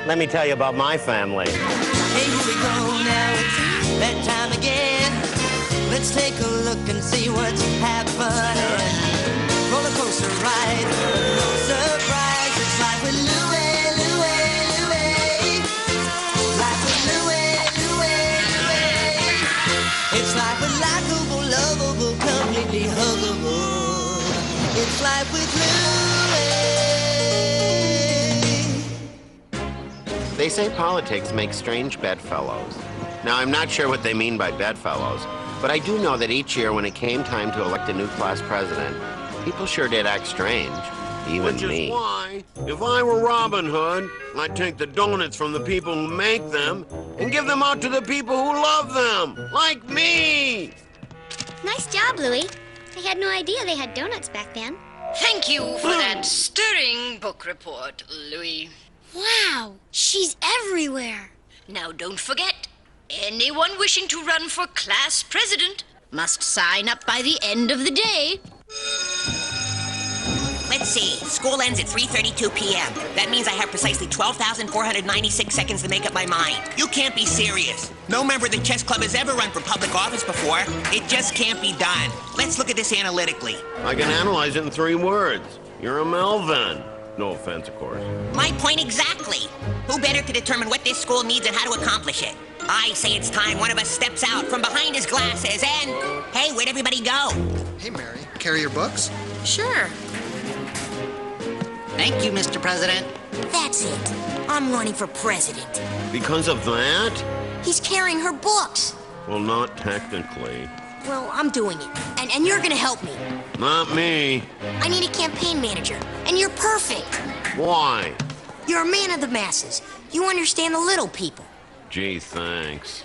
let me tell you about my family. Hey, here we go now, it's that time again. Let's take a look and see what's happening. Roller coaster ride, no surprise. It's life with Louie, Louie, Louie. Life with Louie, Louie, Louie. It's life with likable, lovable, completely huggable. It's life with Louie. They say politics makes strange bedfellows. Now, I'm not sure what they mean by bedfellows, but I do know that each year when it came time to elect a new class president, people sure did act strange, even me. Which is why, if I were Robin Hood, I'd take the donuts from the people who make them and give them out to the people who love them, like me! Nice job, Louie. I had no idea they had donuts back then. Thank you for that stirring book report, Louie. Wow, she's everywhere. Now, don't forget, anyone wishing to run for class president must sign up by the end of the day. Let's see. School ends at 3:32 p.m. That means I have precisely 12,496 seconds to make up my mind. You can't be serious. No member of the chess club has ever run for public office before. It just can't be done. Let's look at this analytically. I can analyze it in 3 words. You're a Melvin. No offense, of course. My point exactly. Who better to determine what this school needs and how to accomplish it? I say it's time one of us steps out from behind his glasses and... Hey, where'd everybody go? Hey, Mary. Carry your books? Sure. Thank you, Mr. President. That's it. I'm running for president. Because of that? He's carrying her books. Well, not technically. Well, I'm doing it. And you're gonna help me. Not me. I need a campaign manager, and you're perfect. Why? You're a man of the masses. You understand the little people. Gee, thanks.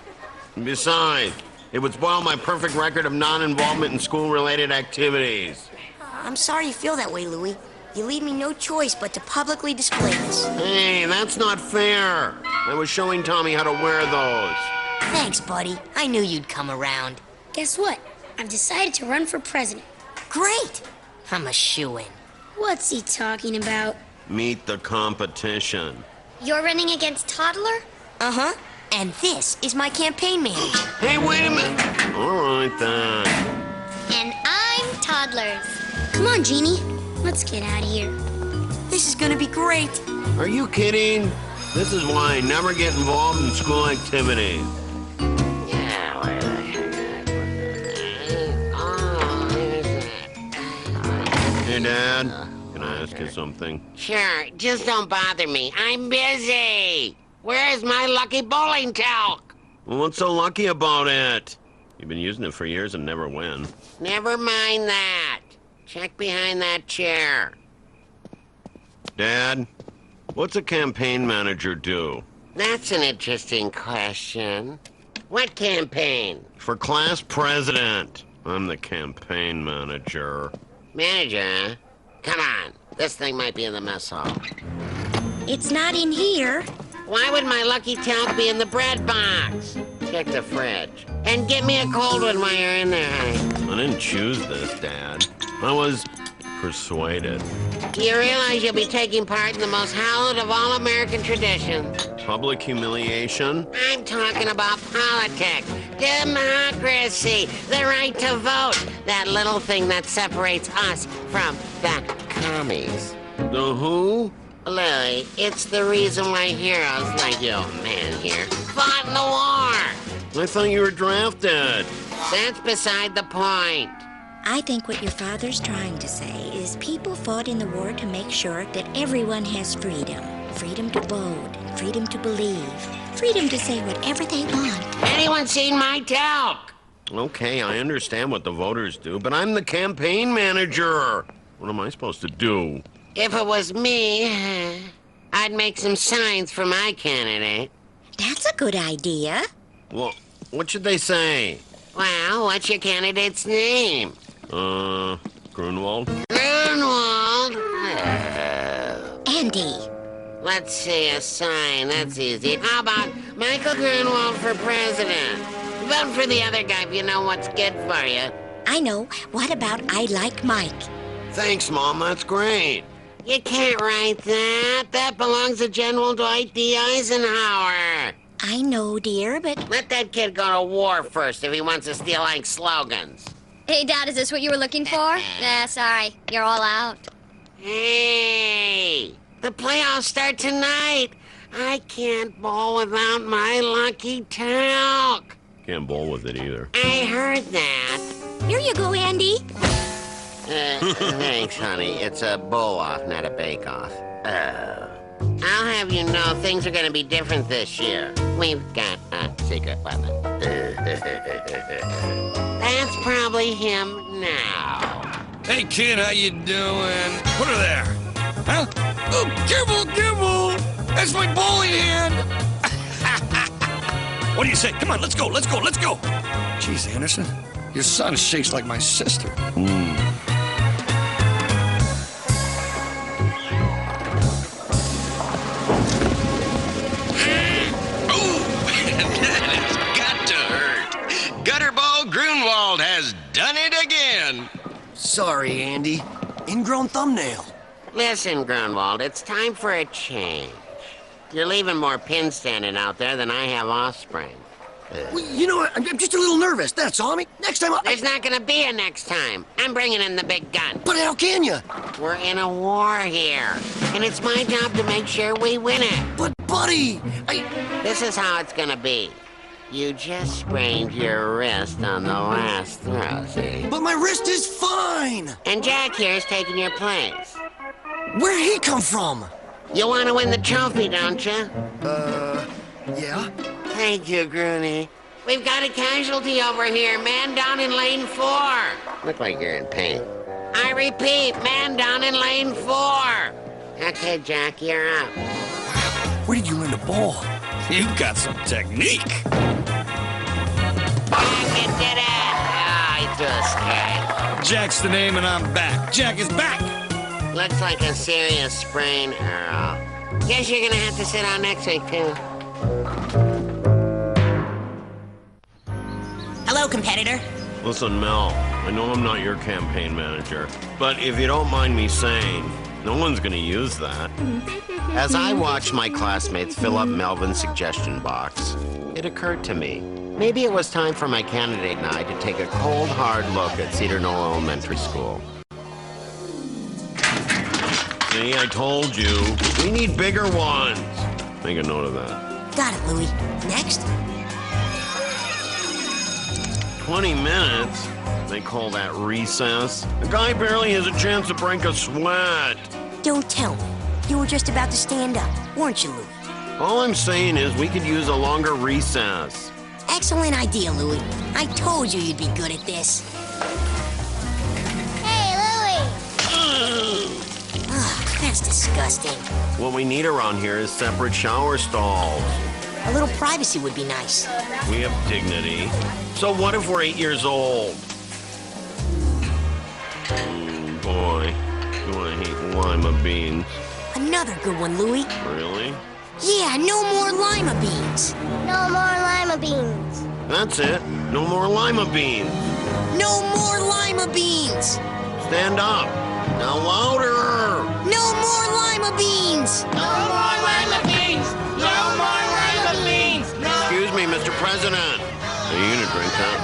Besides, it would spoil my perfect record of non-involvement in school-related activities. I'm sorry you feel that way, Louie. You leave me no choice but to publicly display this. Hey, that's not fair. I was showing Tommy how to wear those. Thanks, buddy. I knew you'd come around. Guess what? I've decided to run for president. Great! I'm a shoo-in. What's he talking about? Meet the competition. You're running against Toddler? Uh-huh. And this is my campaign manager. Hey, wait a minute. All right, then. And I'm Toddler's. Come on, Jeannie. Let's get out of here. This is gonna be great. Are you kidding? This is why I never get involved in school activities. Hey, Dad, can I ask you something? Sure, just don't bother me. I'm busy. Where is my lucky bowling talc? Well, what's so lucky about it? You've been using it for years and never win. Never mind that. Check behind that chair. Dad, what's a campaign manager do? That's an interesting question. What campaign? For class president. I'm the campaign manager. Manager, huh? Come on. This thing might be in the mess hall. It's not in here. Why would my lucky talc be in the bread box? Check the fridge. And get me a cold one while you're in there, honey. I didn't choose this, Dad. I was persuaded. Do you realize you'll be taking part in the most hallowed of all American traditions? Public humiliation? I'm talking about politics, democracy, the right to vote, that little thing that separates us from the commies. The who? Louie, it's the reason why heroes like your man here fought in the war. I thought you were drafted. That's beside the point. I think what your father's trying to say is people fought in the war to make sure that everyone has freedom. Freedom to vote, freedom to believe, freedom to say whatever they want. Anyone seen my talc? Okay, I understand what the voters do, but I'm the campaign manager. What am I supposed to do? If it was me, I'd make some signs for my candidate. That's a good idea. Well, what should they say? Well, what's your candidate's name? Grunwald? Grunwald? Andy. Let's see, a sign. That's easy. How about Michael Grunwald for president? Vote for the other guy if you know what's good for you. I know. What about I like Mike? Thanks, Mom. That's great. You can't write that. That belongs to General Dwight D. Eisenhower. I know, dear, but Let that kid go to war first if he wants to steal Hank's slogans. Hey, Dad, is this what you were looking for? Nah, sorry. You're all out. Hey, the playoffs start tonight. I can't bowl without my lucky talc. Can't bowl with it either. I heard that. here you go, Andy. Thanks, honey. It's a bowl-off, not a bake-off. I'll have you know things are going to be different this year. We've got a secret weapon. That's probably him now. Hey, kid, how you doing? Put her there. Huh? Oh, careful! That's my bowling hand! What do you say? Come on, let's go! Jeez, Anderson, your son shakes like my sister. Grunwald has done it again. Sorry, Andy. Ingrown thumbnail. Listen, Grunwald, it's time for a change. You're leaving more pins standing out there than I have offspring. Well, you know what? I'm just a little nervous, that's all. I mean, next time There's not gonna be a next time. I'm bringing in the big gun. But how can you? We're in a war here, and it's my job to make sure we win it. But, buddy, This is how it's gonna be. You just sprained your wrist on the last throw, see? But my wrist is fine! And Jack here's taking your place. Where'd he come from? You want to win the trophy, don't you? Yeah? Thank you, Grooney. We've got a casualty over here, man down in lane 4. Look like you're in pain. I repeat, man down in lane 4. Okay, Jack, you're up. Where did you learn to bowl? You've got some technique. Jack, you did it! I just can't. Jack's the name and I'm back. Jack is back! Looks like a serious sprain, Earl. Guess you're gonna have to sit out next week, too. Hello, competitor. Listen, Mel, I know I'm not your campaign manager, but if you don't mind me saying, no one's gonna use that. As I watched my classmates fill up Melvin's suggestion box, it occurred to me, maybe it was time for my candidate and I to take a cold, hard look at Cedar Knoll Elementary School. See, I told you, we need bigger ones. Make a note of that. Got it, Louie. Next? 20 minutes? They call that recess? The guy barely has a chance to break a sweat. Don't tell me. You were just about to stand up, weren't you, Louie? All I'm saying is we could use a longer recess. Excellent idea, Louie. I told you you'd be good at this. Hey, Louie! Ugh, that's disgusting. What we need around here is separate shower stalls. A little privacy would be nice. We have dignity. So what if we're 8 years old? Boy, do I hate lima beans. Another good one, Louie. Really? Yeah, no more lima beans. No more lima beans. That's it. No more lima beans. No more lima beans. Stand up. Now louder. No more lima beans. No more lima beans! No more lima beans! No! Excuse me, Mr. President. Are you gonna drink that?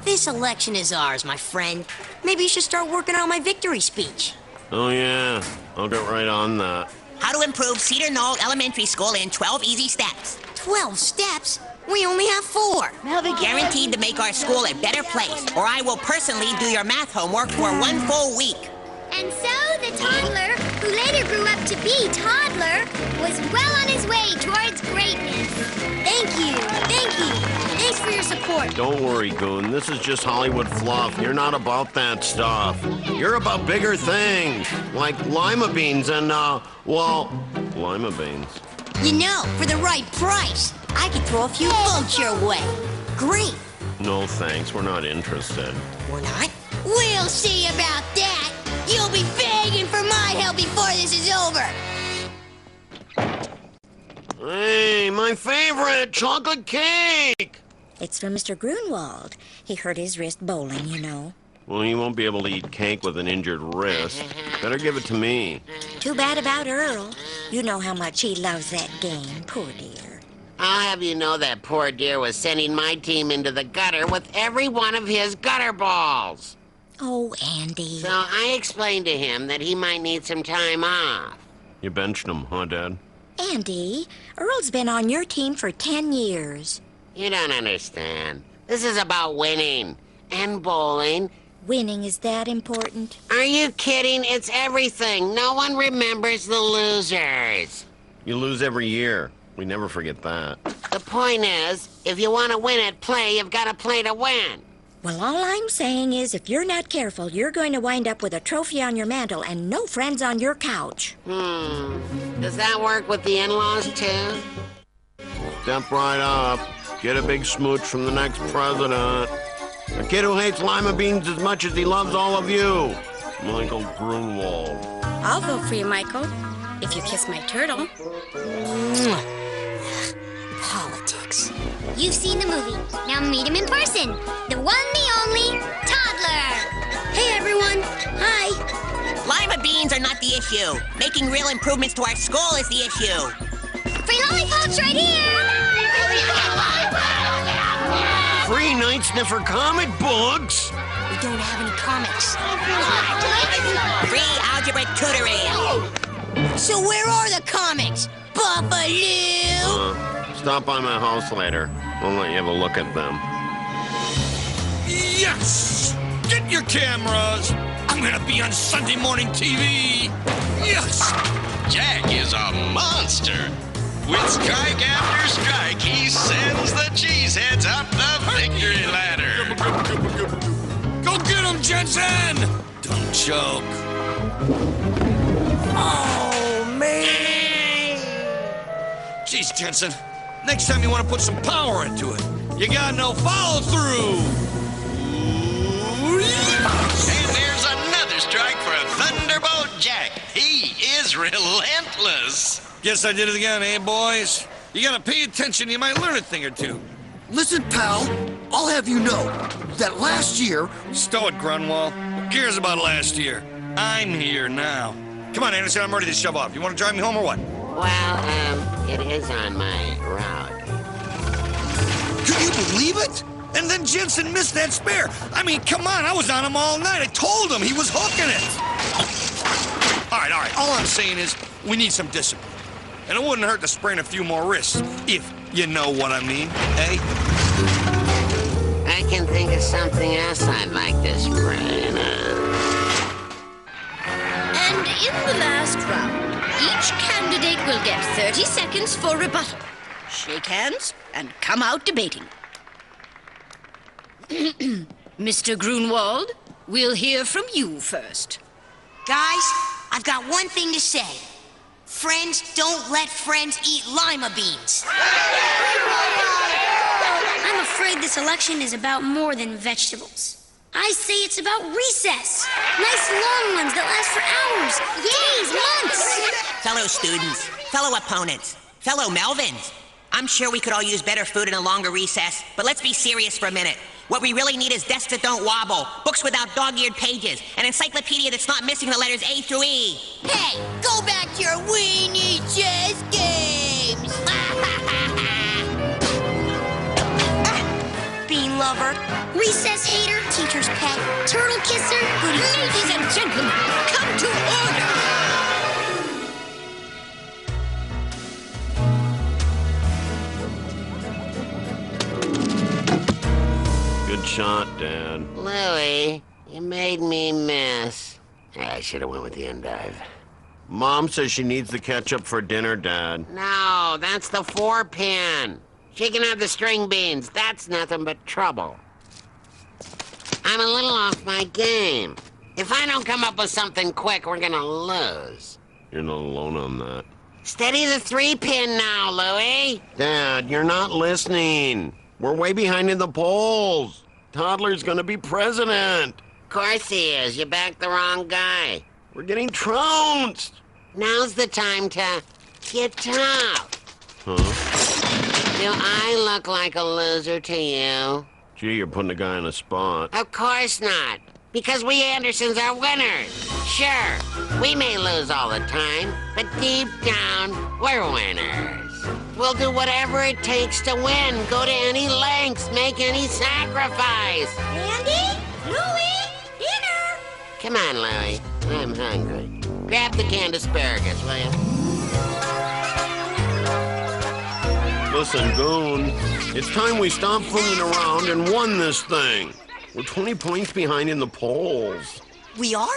This election is ours, my friend. Maybe you should start working on my victory speech. Oh yeah, I'll get right on that. How to improve Cedar Knoll Elementary School in 12 easy steps. 12 steps? We only have 4. Guaranteed to make our school a better place, or I will personally do your math homework for 1 full week. And so the toddler, who later grew up to be toddler, was well on his way towards greatness. Thank you. Thank you. Thanks for your support. Don't worry, Goon. This is just Hollywood fluff. You're not about that stuff. You're about bigger things, like lima beans and, well, lima beans. You know, for the right price, I could throw a few votes your way. Great. No thanks, we're not interested. We're not? We'll see about that. You'll be begging for my help before this is over. Hey, my favorite, chocolate cake! It's from Mr. Grunwald. He hurt his wrist bowling, you know. Well, he won't be able to eat cake with an injured wrist. Better give it to me. Too bad about Earl. You know how much he loves that game, poor dear. I'll have you know that poor dear was sending my team into the gutter with every one of his gutter balls. Oh, Andy. So I explained to him that he might need some time off. You benched him, huh, Dad? Andy, Earl's been on your team for 10 years. You don't understand. This is about winning. And bowling. Winning is that important? Are you kidding? It's everything. No one remembers the losers. You lose every year. We never forget that. The point is, if you want to win at play, you've got to play to win. Well, all I'm saying is if you're not careful, you're going to wind up with a trophy on your mantle and no friends on your couch. Does that work with the in-laws, too? Step right up. Get a big smooch from the next president. A kid who hates lima beans as much as he loves all of you. Michael Grunwald. I'll vote for you, Michael, if you kiss my turtle. Politics. You've seen the movie. Now meet him in person. The one, the only, Toddler. Hey, everyone. Hi. Lima beans are not the issue. Making real improvements to our school is the issue. Free lollipops right here. Free Night Sniffer comic books? We don't have any comics. Free algebra tutoring. So where are the comics? Buffalo! Stop by my house later. I'll let you have a look at them. Yes! Get your cameras! I'm gonna be on Sunday morning TV! Yes! Jack is a monster. With strike after strike, he sends the cheeseheads up the victory ladder. Go get him, Jensen! Don't choke. Oh, man! Jeez, Jensen. Next time you want to put some power into it, you gotta know follow through. And there's another strike for Thunderbolt Jack. He is relentless. Guess I did it again, eh, boys? You gotta pay attention, you might learn a thing or two. Listen, pal, I'll have you know that last year... Stow it, Grunwald. Who cares about last year? I'm here now. Come on, Anderson, I'm ready to shove off. You want to drive me home or what? Well, it is on my route. Could you believe it? And then Jensen missed that spare. I mean, come on, I was on him all night. I told him he was hooking it. All right. All I'm saying is we need some discipline. And it wouldn't hurt to sprain a few more wrists, if you know what I mean, eh? I can think of something else I'd like to sprain. And in the last round, each candidate will get 30 seconds for rebuttal. Shake hands and come out debating. Mr. Grunwald, we'll hear from you first. Guys, I've got one thing to say. Friends don't let friends eat lima beans. I'm afraid this election is about more than vegetables. I say it's about recess. Nice long ones that last for hours, days, months. Fellow students, fellow opponents, fellow Melvins. I'm sure we could all use better food in a longer recess, but let's be serious for a minute. What we really need is desks that don't wobble, books without dog-eared pages, an encyclopedia that's not missing the letters A through E. Hey, go back to your weenie chess games. Bean lover, Recess hater, teacher's pet, turtle kisser, Ladies and gentlemen, come to order! Good shot, Dad. Louie, you made me miss. I should have went with the endive. Mom says she needs the ketchup for dinner, Dad. No, that's the 4-pin. She can have the string beans. That's nothing but trouble. I'm a little off my game. If I don't come up with something quick, we're gonna lose. You're not alone on that. Steady the 3-pin now, Louie. Dad, you're not listening. We're way behind in the polls. Toddler's gonna be president. Of course he is. You backed the wrong guy. We're getting trounced. Now's the time to get tough. Huh? Do I look like a loser to you? Gee, you're putting a guy on a spot. Of course not. Because we Andersons are winners. Sure, we may lose all the time, but deep down, we're winners. We'll do whatever it takes to win, go to any lengths, make any sacrifice. Andy? Louie? Dinner! Come on, Louie. I'm hungry. Grab the canned asparagus, will you? Listen, Goon, it's time we stopped fooling around and won this thing. We're 20 points behind in the polls. We are?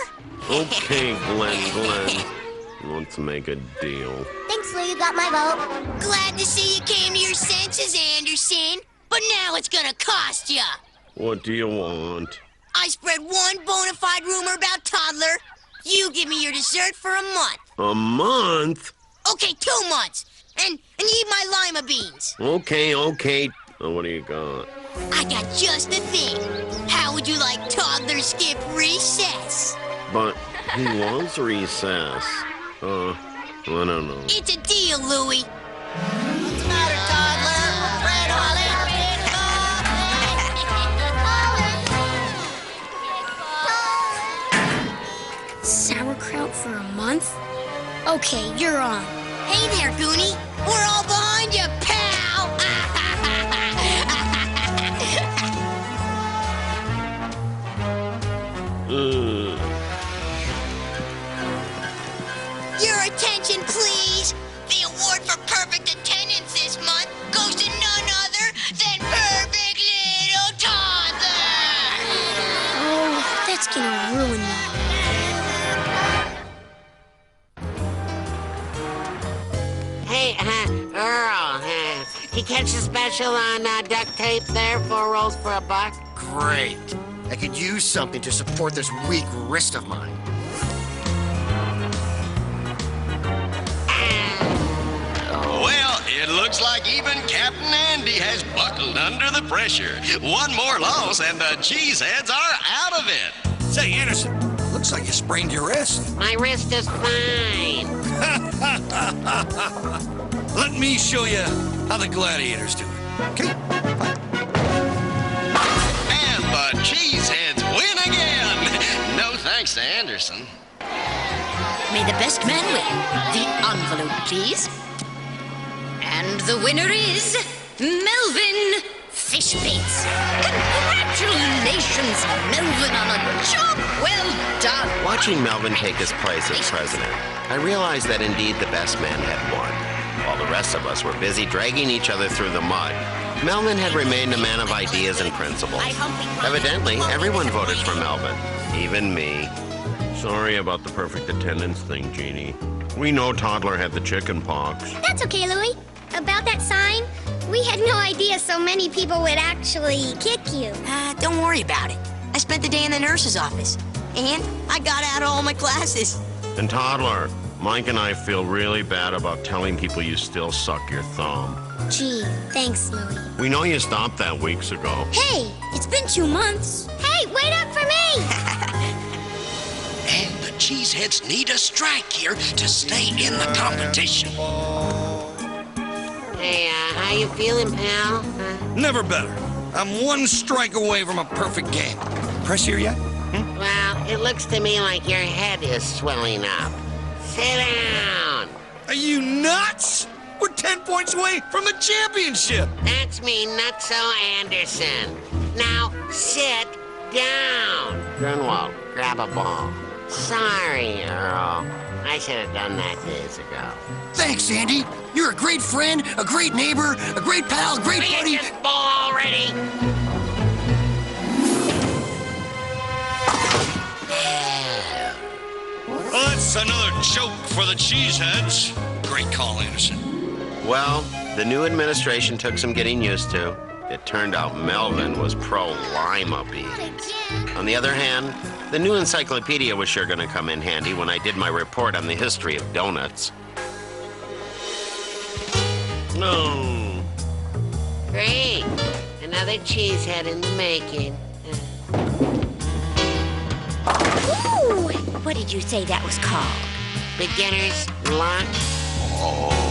Okay, Glenn. Let's make a deal. Thanks, Lou. You got my vote. Glad to see you came to your senses, Anderson. But now it's gonna cost ya. What do you want? I spread one bona fide rumor about Toddler. You give me your dessert for a month. A month? Okay, 2 months. And you eat my lima beans. Okay. Oh, what do you got? I got just the thing. How would you like Toddler skip recess? But he was recess. I don't know. It's a deal, Louie. What's the matter, Toddler? Red Sauerkraut for a month? Okay, you're on. Hey there, Goonie. We're all behind you, pal. Your attention, please. The award for perfect attendance this month goes to none other than Perfect Little Toddler. Oh, that's gonna ruin me. Hey, Earl, you catch the special on duct tape there? 4 rolls for $1? Great. I could use something to support this weak wrist of mine. Well, it looks like even Captain Andy has buckled under the pressure. One more loss and the cheeseheads are out of it. Say, Anderson, looks like you sprained your wrist. My wrist is fine. Let me show you how the gladiators do it. Okay? And the cheeseheads win again. No thanks to Anderson. May the best man win. The envelope, please. And the winner is Melvin Fishbaits. Congratulations, Melvin, on a job well done. Watching Melvin take his place as president, I realized that indeed the best man had won. While the rest of us were busy dragging each other through the mud, Melvin had remained a man of ideas and principles. Evidently, everyone voted for Melvin, even me. Sorry about the perfect attendance thing, Jeannie. We know Toddler had the chicken pox. That's okay, Louie. About that sign, we had no idea so many people would actually kick you. Don't worry about it. I spent the day in the nurse's office. And I got out of all my classes. And Toddler, Mike and I feel really bad about telling people you still suck your thumb. Gee, thanks, Louie. We know you stopped that weeks ago. Hey, it's been 2 months. Hey, wait up for me! And the cheeseheads need a strike here to stay in the competition. Hey, how you feeling, pal? Never better. I'm 1 strike away from a perfect game. Press here yet? Well, it looks to me like your head is swelling up. Sit down. Are you nuts? We're 10 points away from the championship. That's me, Nutso Anderson. Now, sit down. Grunwald, grab a ball. Sorry, Earl. I should have done that days ago. Thanks, Andy. You're a great friend, a great neighbor, a great pal, a great buddy. Get this ball already. Well, that's another joke for the cheeseheads. Great call, Anderson. Well, the new administration took some getting used to. It turned out Melvin was pro-lima beans. On the other hand, the new encyclopedia was sure going to come in handy when I did my report on the history of donuts. No. Great. Another cheesehead in the making. Ooh! What did you say that was called? Beginner's luck. Oh.